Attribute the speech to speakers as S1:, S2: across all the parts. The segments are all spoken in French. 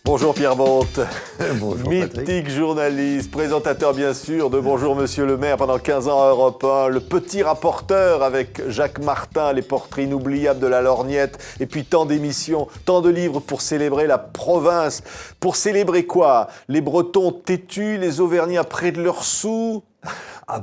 S1: Bonjour Pierre Bonte,
S2: Bonjour
S1: mythique
S2: Patrick.
S1: journaliste, présentateur bien sûr de Bonjour Monsieur le maire pendant 15 ans à Europe 1, le petit rapporteur avec Jacques Martin, les portraits inoubliables de la lorgnette, et puis tant d'émissions, tant de livres pour célébrer la province. Pour célébrer quoi? Les Bretons têtus, les Auvergnats près de leurs sous?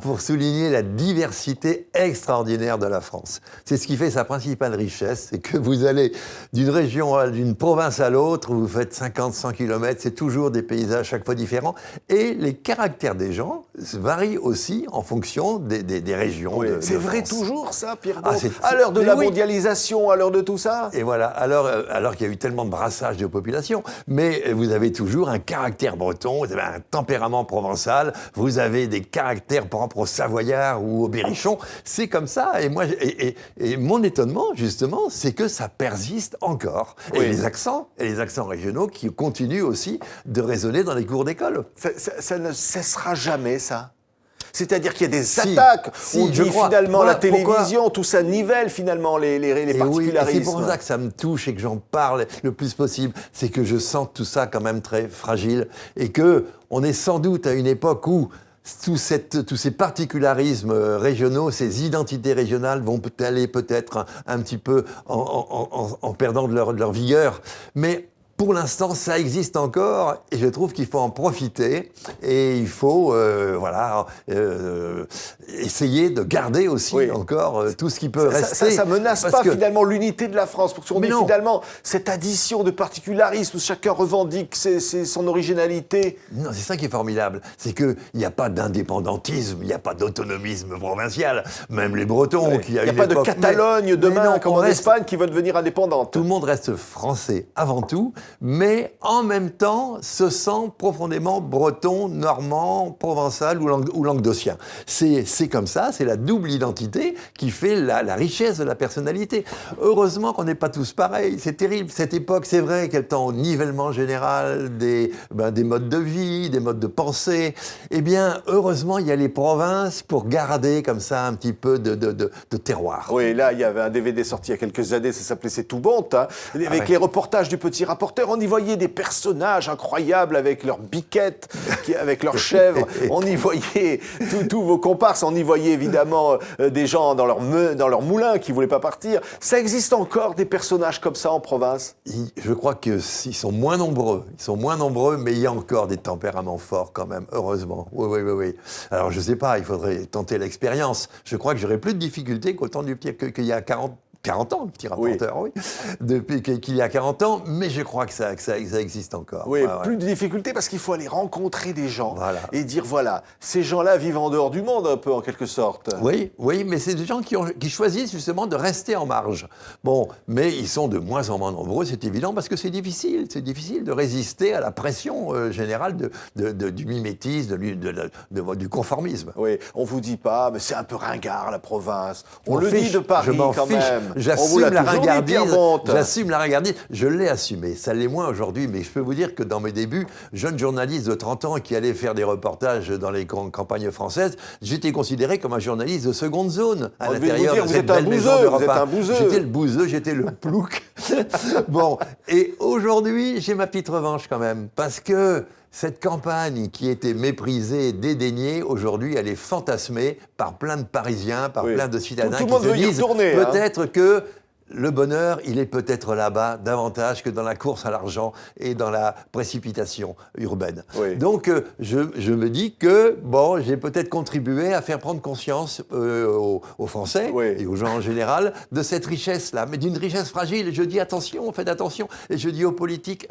S2: Pour souligner la diversité extraordinaire de la France. C'est ce qui fait sa principale richesse, c'est que vous allez d'une région, d'une province à l'autre, vous faites 50-100 km, c'est toujours des paysages chaque fois différents, et les caractères des gens varient aussi en fonction des régions.
S1: Oui, c'est vrai
S2: France.
S1: toujours ça, Pierre Bonte?
S2: c'est-
S1: À l'heure de
S2: mais
S1: la
S2: oui.
S1: mondialisation, à l'heure de tout ça?
S2: Et voilà, alors qu'il y a eu tellement de brassage de population, mais vous avez toujours un caractère breton, vous avez un tempérament provençal, vous avez des caractères propres aux Savoyards ou aux Berrichons, c'est comme ça. Et moi, et mon étonnement, justement, c'est que ça persiste encore.
S1: Oui.
S2: Et les accents régionaux qui continuent aussi de résonner dans les cours d'école.
S1: Ça ne cessera jamais, ça. C'est-à-dire qu'il y a des
S2: Si,
S1: attaques,
S2: si,
S1: on
S2: je
S1: dit
S2: crois.
S1: finalement
S2: Voilà
S1: la télévision, tout ça nivelle finalement les
S2: Et oui, et
S1: particularismes.
S2: c'est pour ça que ça me touche et que j'en parle le plus possible. C'est que je sens tout ça quand même très fragile et que on est sans doute à une époque où tous ces particularismes régionaux, ces identités régionales vont aller peut-être un petit peu en perdant de leur vigueur. Mais pour l'instant, ça existe encore et je trouve qu'il faut en profiter et il faut essayer de garder aussi encore tout ce qui peut rester.
S1: Ça menace pas finalement l'unité de la France, parce qu'on dit
S2: non.
S1: finalement cette addition de particularisme où chacun revendique son originalité.
S2: Non, c'est ça qui est formidable. C'est qu'il n'y a pas d'indépendantisme, il n'y a pas d'autonomisme provincial. Même les Bretons qui
S1: Il n'y a pas de Catalogne demain comme en Espagne qui veut devenir indépendante.
S2: Tout le monde reste français avant tout, mais en même temps se sent profondément breton, normand, provençal ou languedocien. C'est comme ça, c'est la double identité qui fait la richesse de la personnalité. Heureusement qu'on n'est pas tous pareils, c'est terrible. Cette époque, c'est vrai qu'elle tend au nivellement général des modes de vie, des modes de pensée. Eh bien, heureusement, il y a les provinces pour garder comme ça un petit peu de terroir.
S1: Oui, là, il y avait un DVD sorti il y a quelques années, ça s'appelait C'est tout bon, hein, avec les reportages du petit rapporteur. On y voyait des personnages incroyables avec leurs biquettes, avec leurs chèvres. On y voyait tous vos comparses. On y voyait évidemment des gens dans leur moulin qui ne voulaient pas partir. Ça existe encore des personnages comme ça en province?
S2: Je crois qu'ils sont moins nombreux. Ils sont moins nombreux, mais il y a encore des tempéraments forts quand même, heureusement. Oui. Alors, je ne sais pas, il faudrait tenter l'expérience. Je crois que j'aurais plus de difficultés qu'au temps qu'il y a 40 ans, le petit rapporteur, oui. Depuis qu'il y a 40 ans, mais je crois que ça existe encore.
S1: Oui, plus de difficultés parce qu'il faut aller rencontrer des gens et dire voilà, ces gens-là vivent en dehors du monde un peu en quelque sorte.
S2: Oui, mais c'est des gens qui choisissent justement de rester en marge. Bon, mais ils sont de moins en moins nombreux, c'est évident, parce que c'est difficile de résister à la pression générale du mimétisme, du conformisme.
S1: Oui, on vous dit pas, mais c'est un peu ringard la province. On le dit de Paris
S2: je m'en
S1: quand
S2: fiche.
S1: même.
S2: J'assume la ringardise, je l'ai assumé, ça l'est moins aujourd'hui, mais je peux vous dire que dans mes débuts, jeune journaliste de 30 ans qui allait faire des reportages dans les campagnes françaises, j'étais considéré comme un journaliste de seconde zone à l'intérieur de cette belle maison d'Europe 1. J'étais le bouseux, j'étais le plouc. Bon, et aujourd'hui, j'ai ma petite revanche quand même, parce que cette campagne qui était méprisée, dédaignée, aujourd'hui, elle est fantasmée par plein de Parisiens, par plein de citadins qui se disent peut-être que le bonheur, il est peut-être là-bas davantage que dans la course à l'argent et dans la précipitation urbaine.
S1: Oui.
S2: Donc, je me dis que, j'ai peut-être contribué à faire prendre conscience aux Français et aux gens en général de cette richesse-là, mais d'une richesse fragile. Et je dis attention, faites attention. Et je dis aux politiques,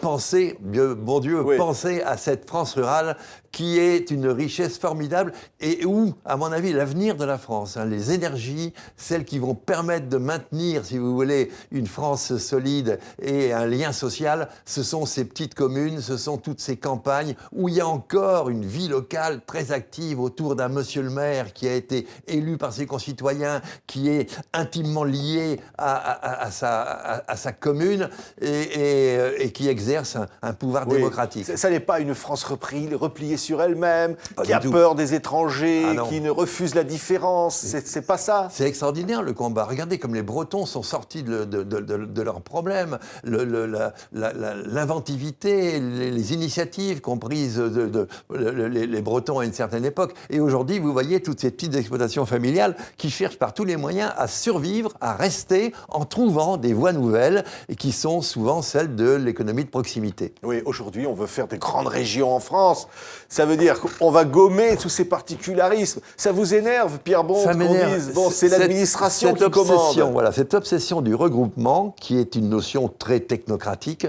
S2: pensez, bon Dieu, pensez à cette France rurale qui est une richesse formidable et où, à mon avis, l'avenir de la France, les énergies, celles qui vont permettre de maintenir, si vous voulez, une France solide et un lien social, ce sont ces petites communes, ce sont toutes ces campagnes où il y a encore une vie locale très active autour d'un monsieur le maire qui a été élu par ses concitoyens, qui est intimement lié à sa commune et qui exerce un pouvoir démocratique.
S1: Ça n'est pas une France repliée sur elle-même,
S2: Pas
S1: qui
S2: du
S1: a
S2: tout.
S1: peur des étrangers,
S2: Ah non.
S1: qui ne refuse la différence. C'est pas ça.
S2: C'est extraordinaire le combat. Regardez comme les Bretons sont sortis de leurs problèmes. L'inventivité, les initiatives qu'ont prises les Bretons à une certaine époque. Et aujourd'hui, vous voyez toutes ces petites exploitations familiales qui cherchent par tous les moyens à survivre, à rester en trouvant des voies nouvelles et qui sont souvent celles de l'économie de proximité.
S1: Oui, aujourd'hui, on veut faire des grandes régions en France. Ça veut dire qu'on va gommer tous ces particularismes. Ça vous énerve, Pierre Bonte,
S2: Ça
S1: qu'on
S2: m'énerve.
S1: dise, bon, c'est l'administration qui commande.
S2: Voilà, cette obsession du regroupement, qui est une notion très technocratique,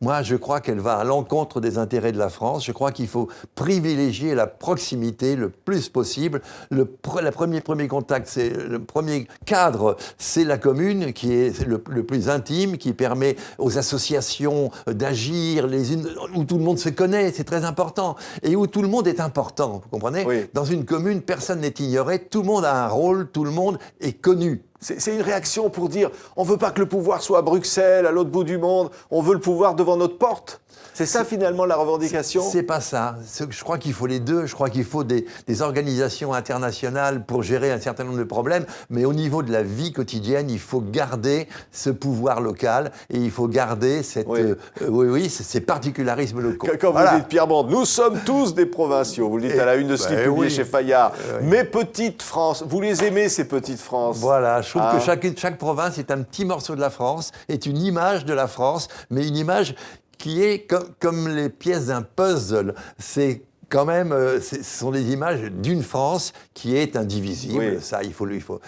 S2: moi, je crois qu'elle va à l'encontre des intérêts de la France. Je crois qu'il faut privilégier la proximité le plus possible. Le premier contact, le premier cadre, c'est la commune, qui est le plus intime, qui permet aux associations d'agir les unes, où tout le monde se connaît, c'est très important, et où tout le monde est important, vous comprenez?
S1: Oui.
S2: Dans une commune, personne n'est ignoré, tout le monde a un rôle, tout le monde est connu.
S1: C'est une réaction pour dire on ne veut pas que le pouvoir soit à Bruxelles, à l'autre bout du monde, on veut le pouvoir devant notre porte. C'est ça finalement la revendication?
S2: C'est pas ça. Je crois qu'il faut les deux. Je crois qu'il faut des organisations internationales pour gérer un certain nombre de problèmes. Mais au niveau de la vie quotidienne, il faut garder ce pouvoir local et il faut garder ces particularismes locaux.
S1: Quand vous dites, Pierre Bonte, nous sommes tous des provinciaux. Vous le dites à la une de ce livre publié chez Fayard. Mes petites France, vous les aimez ces petites France?
S2: Voilà, je trouve que chaque province est un petit morceau de la France, est une image de la France, mais une image qui est comme les pièces d'un puzzle. C'est quand même, ce sont des images d'une France qui est indivisible.
S1: Oui.
S2: Ça, il faut.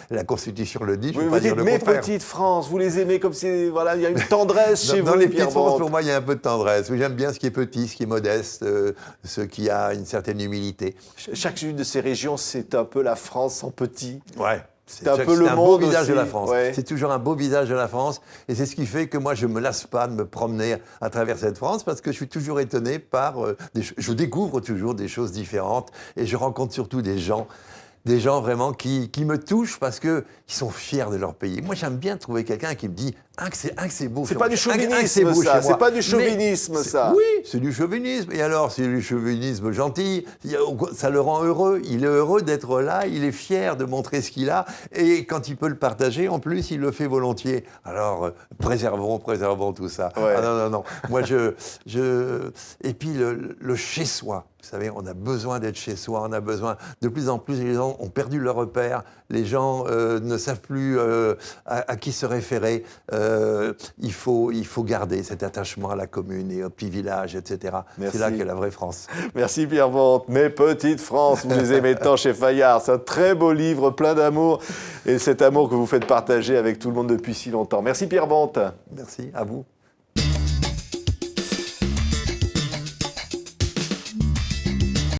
S2: La Constitution le dit. Je
S1: Oui,
S2: ne
S1: vous
S2: veux pas
S1: dites
S2: dire le
S1: mes
S2: contraire.
S1: petites France, vous les aimez comme si, voilà, il y a une tendresse chez vous.
S2: Dans les
S1: Pierre
S2: petites France,
S1: Bonte.
S2: pour moi, il y a un peu de tendresse. Oui, j'aime bien ce qui est petit, ce qui est modeste, ce qui a une certaine humilité.
S1: Chacune de ces régions, c'est un peu la France en petit.
S2: Ouais.
S1: C'est un peu le
S2: un
S1: monde
S2: beau visage
S1: aussi.
S2: de la France.
S1: Ouais.
S2: C'est toujours un beau visage de la France. Et c'est ce qui fait que moi, je ne me lasse pas de me promener à travers cette France parce que je suis toujours étonné par... je découvre toujours des choses différentes et je rencontre surtout des gens vraiment qui me touchent parce qu'ils sont fiers de leur pays. Moi, j'aime bien trouver quelqu'un qui me dit « Ah, que c'est beau. »
S1: C'est pas du chauvinisme, ça. C'est pas du chauvinisme, ça.
S2: Oui, c'est du chauvinisme. Et alors, c'est du chauvinisme gentil. Ça le rend heureux. Il est heureux d'être là. Il est fier de montrer ce qu'il a. Et quand il peut le partager, en plus, il le fait volontiers. Alors, préservons tout ça.
S1: Ouais.
S2: Ah non. Moi, Et puis, le chez-soi. Vous savez, on a besoin d'être chez soi, on a besoin... De plus en plus, les gens ont perdu leur repère, les gens ne savent plus à qui se référer. Il faut garder cet attachement à la commune et au petit village, etc. C'est là qu'est la vraie France.
S1: Merci Pierre Bonte. Mes petites France, vous les aimez tant chez Fayard. C'est un très beau livre, plein d'amour. Et cet amour que vous faites partager avec tout le monde depuis si longtemps. Merci Pierre Bonte.
S2: Merci, à vous.